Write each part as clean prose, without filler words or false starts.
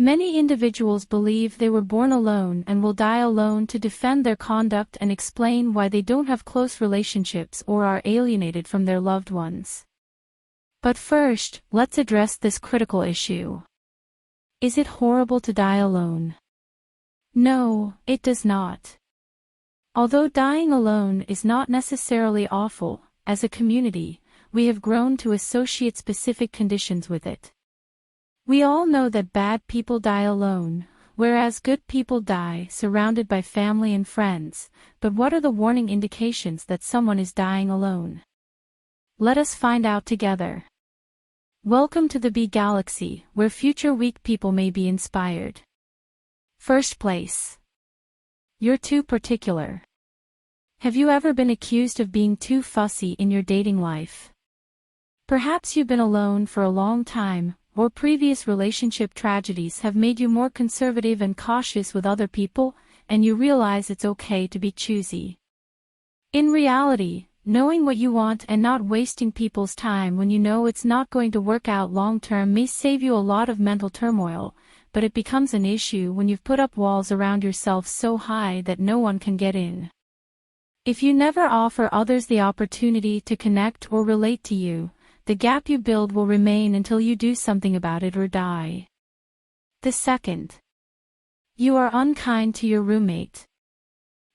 Many individuals believe they were born alone and will die alone to defend their conduct and explain why they don't have close relationships or are alienated from their loved ones. But first, let's address this critical issue. Is it horrible to die alone? No, it does not. Although dying alone is not necessarily awful, as a community, we have grown to associate specific conditions with it. We all know that bad people die alone, whereas good people die surrounded by family and friends, but what are the warning indications that someone is dying alone? Let us find out together. Welcome to the Beegalaxy, where future weak people may be inspired. First place. You're too particular. Have you ever been accused of being too fussy in your dating life? Perhaps you've been alone for a long time, or previous relationship tragedies have made you more conservative and cautious with other people, and you realize it's okay to be choosy. In reality, knowing what you want and not wasting people's time when you know it's not going to work out long-term may save you a lot of mental turmoil, but it becomes an issue when you've put up walls around yourself so high that no one can get in. If you never offer others the opportunity to connect or relate to you, the gap you build will remain until you do something about it or die. The second. You are unkind to your roommate.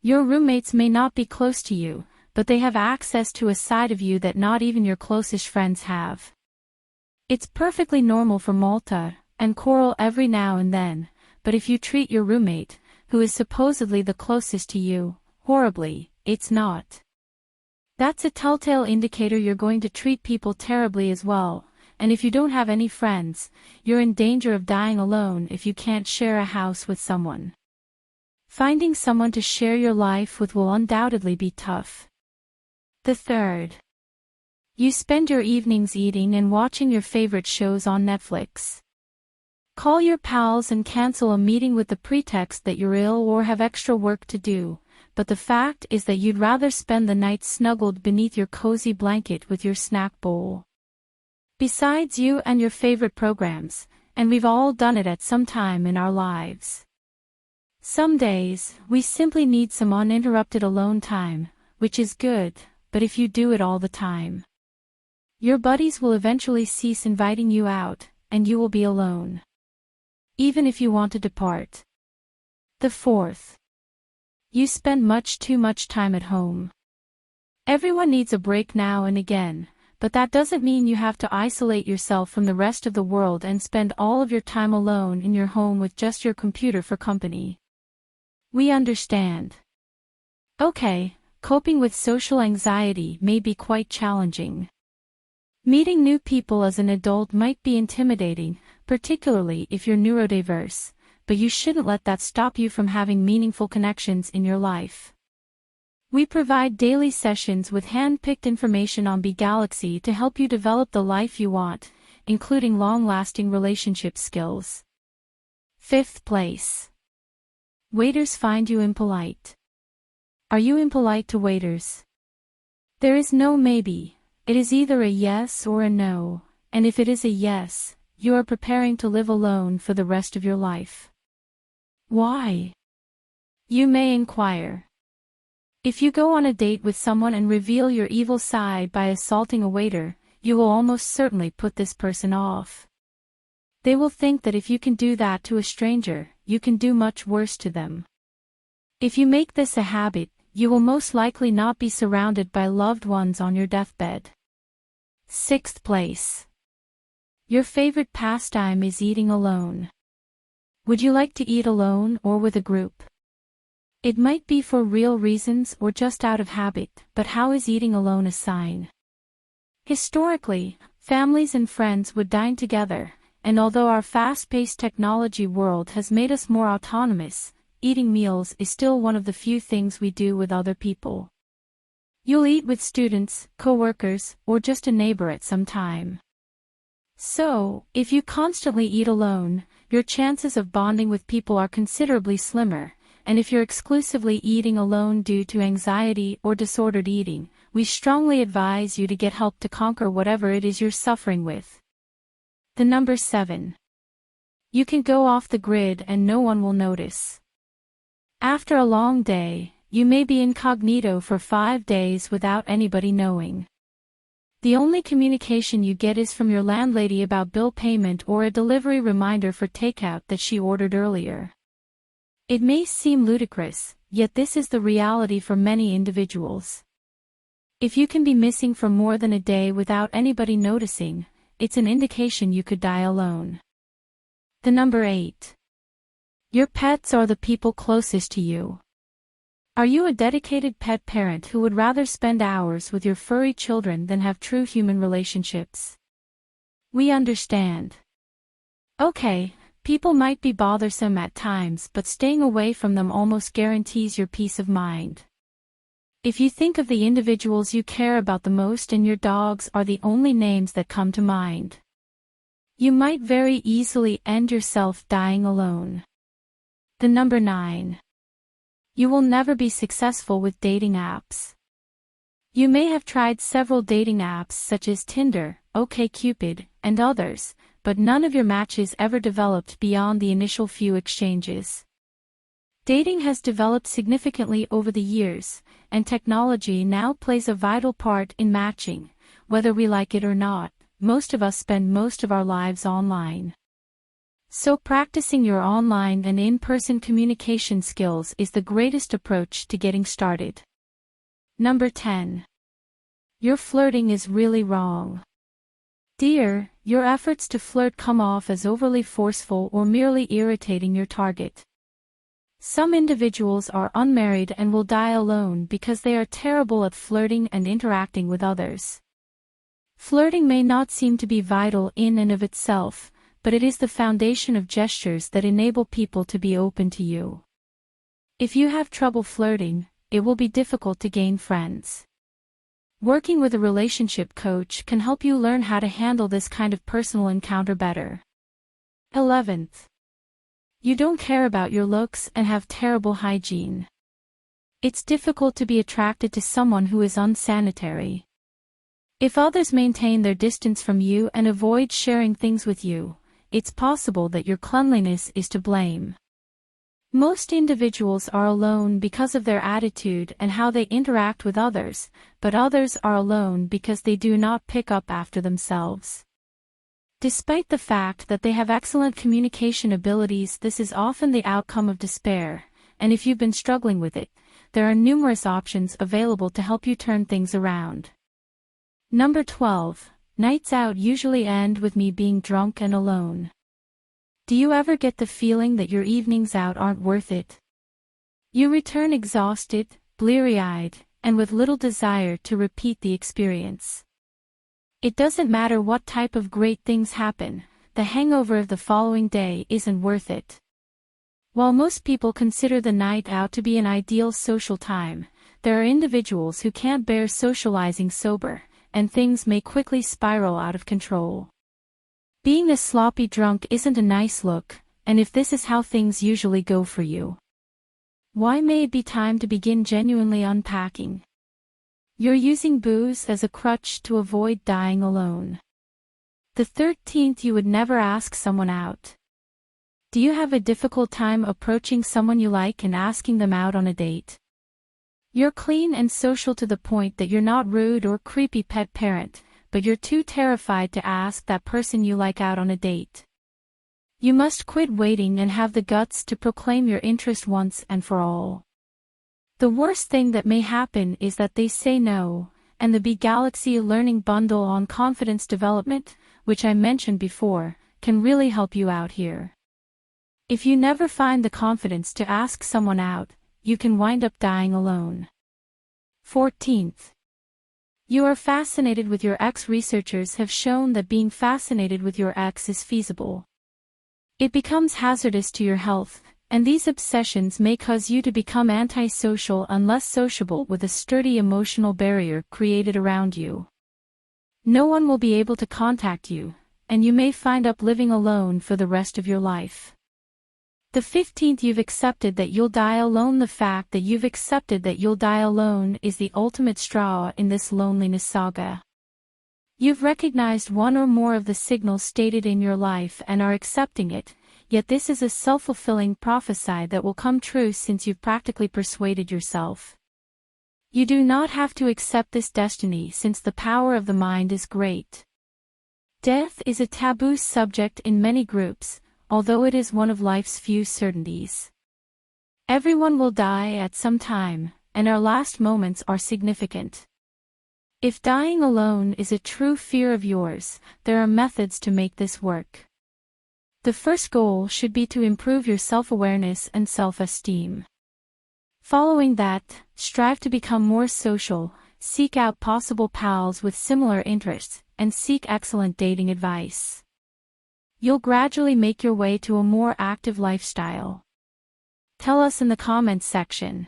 Your roommates may not be close to you, but they have access to a side of you that not even your closest friends have. It's perfectly normal for Malta and quarrel every now and then, but if you treat your roommate, who is supposedly the closest to you, horribly, it's not. That's a telltale indicator you're going to treat people terribly as well, and if you don't have any friends, you're in danger of dying alone if you can't share a house with someone. Finding someone to share your life with will undoubtedly be tough. The third. You spend your evenings eating and watching your favorite shows on Netflix. Call your pals and cancel a meeting with the pretext that you're ill or have extra work to do, but the fact is that you'd rather spend the night snuggled beneath your cozy blanket with your snack bowl. Besides you and your favorite programs, and we've all done it at some time in our lives. Some days, we simply need some uninterrupted alone time, which is good, but if you do it all the time, your buddies will eventually cease inviting you out, and you will be alone. Even if you want to depart. The fourth. You spend much too much time at home. Everyone needs a break now and again, but that doesn't mean you have to isolate yourself from the rest of the world and spend all of your time alone in your home with just your computer for company. We understand. Okay, coping with social anxiety may be quite challenging. Meeting new people as an adult might be intimidating, particularly if you're neurodiverse, but you shouldn't let that stop you from having meaningful connections in your life. We provide daily sessions with hand-picked information on Beegalaxy to help you develop the life you want, including long-lasting relationship skills. Fifth place. Waiters find you impolite. Are you impolite to waiters? There is no maybe. It is either a yes or a no, and if it is a yes, you are preparing to live alone for the rest of your life. Why? You may inquire. If you go on a date with someone and reveal your evil side by assaulting a waiter, you will almost certainly put this person off. They will think that if you can do that to a stranger, you can do much worse to them. If you make this a habit, you will most likely not be surrounded by loved ones on your deathbed. Sixth place. Your favorite pastime is eating alone. Would you like to eat alone or with a group? It might be for real reasons or just out of habit, but how is eating alone a sign? Historically, families and friends would dine together, and although our fast-paced technology world has made us more autonomous, eating meals is still one of the few things we do with other people. You'll eat with students, co-workers, or just a neighbor at some time. So, if you constantly eat alone, your chances of bonding with people are considerably slimmer, and if you're exclusively eating alone due to anxiety or disordered eating, we strongly advise you to get help to conquer whatever it is you're suffering with. The number 7. You can go off the grid and no one will notice. After a long day, you may be incognito for 5 days without anybody knowing. The only communication you get is from your landlady about bill payment or a delivery reminder for takeout that she ordered earlier. It may seem ludicrous, yet this is the reality for many individuals. If you can be missing for more than a day without anybody noticing, it's an indication you could die alone. The number 8. Your pets are the people closest to you. Are you a dedicated pet parent who would rather spend hours with your furry children than have true human relationships? We understand. Okay, people might be bothersome at times, but staying away from them almost guarantees your peace of mind. If you think of the individuals you care about the most and your dogs are the only names that come to mind, you might very easily end yourself dying alone. The number 9. You will never be successful with dating apps. You may have tried several dating apps such as Tinder, OkCupid, and others, but none of your matches ever developed beyond the initial few exchanges. Dating has developed significantly over the years, and technology now plays a vital part in matching. Whether we like it or not, most of us spend most of our lives online. So practicing your online and in-person communication skills is the greatest approach to getting started. Number 10. Your flirting is really wrong. Dear, your efforts to flirt come off as overly forceful or merely irritating your target. Some individuals are unmarried and will die alone because they are terrible at flirting and interacting with others. Flirting may not seem to be vital in and of itself, but it is the foundation of gestures that enable people to be open to you. If you have trouble flirting, it will be difficult to gain friends. Working with a relationship coach can help you learn how to handle this kind of personal encounter better. 11th. You don't care about your looks and have terrible hygiene. It's difficult to be attracted to someone who is unsanitary. If others maintain their distance from you and avoid sharing things with you, it's possible that your cleanliness is to blame. Most individuals are alone because of their attitude and how they interact with others, but others are alone because they do not pick up after themselves. Despite the fact that they have excellent communication abilities, this is often the outcome of despair, and if you've been struggling with it, there are numerous options available to help you turn things around. Number 12. Nights out usually end with me being drunk and alone. Do you ever get the feeling that your evenings out aren't worth it? You return exhausted, bleary-eyed, and with little desire to repeat the experience. It doesn't matter what type of great things happen, the hangover of the following day isn't worth it. While most people consider the night out to be an ideal social time, there are individuals who can't bear socializing sober, and things may quickly spiral out of control. Being a sloppy drunk isn't a nice look, and if this is how things usually go for you, why may it be time to begin genuinely unpacking? You're using booze as a crutch to avoid dying alone. The 13th. You would never ask someone out. Do you have a difficult time approaching someone you like and asking them out on a date? You're clean and social to the point that you're not rude or creepy pet parent, but you're too terrified to ask that person you like out on a date. You must quit waiting and have the guts to proclaim your interest once and for all. The worst thing that may happen is that they say no, and the Beegalaxy learning bundle on confidence development, which I mentioned before, can really help you out here. If you never find the confidence to ask someone out, you can wind up dying alone. 14th. You are fascinated with your ex. Researchers have shown that being fascinated with your ex is feasible. It becomes hazardous to your health, and these obsessions may cause you to become antisocial and less sociable with a sturdy emotional barrier created around you. No one will be able to contact you, and you may find up living alone for the rest of your life. The 15th. You've accepted that you'll die alone. The fact that you've accepted that you'll die alone is the ultimate straw in this loneliness saga. You've recognized one or more of the signals stated in your life and are accepting it, Yet this is a self-fulfilling prophecy that will come true since you've practically persuaded yourself. You do not have to accept this destiny since the power of the mind is great. Death is a taboo subject in many groups, although it is one of life's few certainties. Everyone will die at some time, and our last moments are significant. If dying alone is a true fear of yours, there are methods to make this work. The first goal should be to improve your self-awareness and self-esteem. Following that, strive to become more social, seek out possible pals with similar interests, and seek excellent dating advice. You'll gradually make your way to a more active lifestyle. Tell us in the comments section.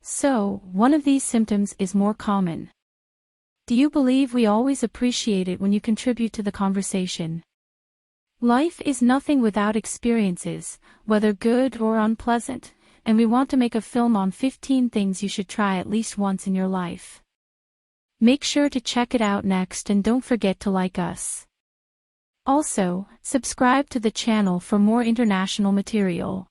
So, one of these symptoms is more common. Do you believe we always appreciate it when you contribute to the conversation? Life is nothing without experiences, whether good or unpleasant, and we want to make a film on 15 things you should try at least once in your life. Make sure to check it out next and don't forget to like us. Also, subscribe to the channel for more international material.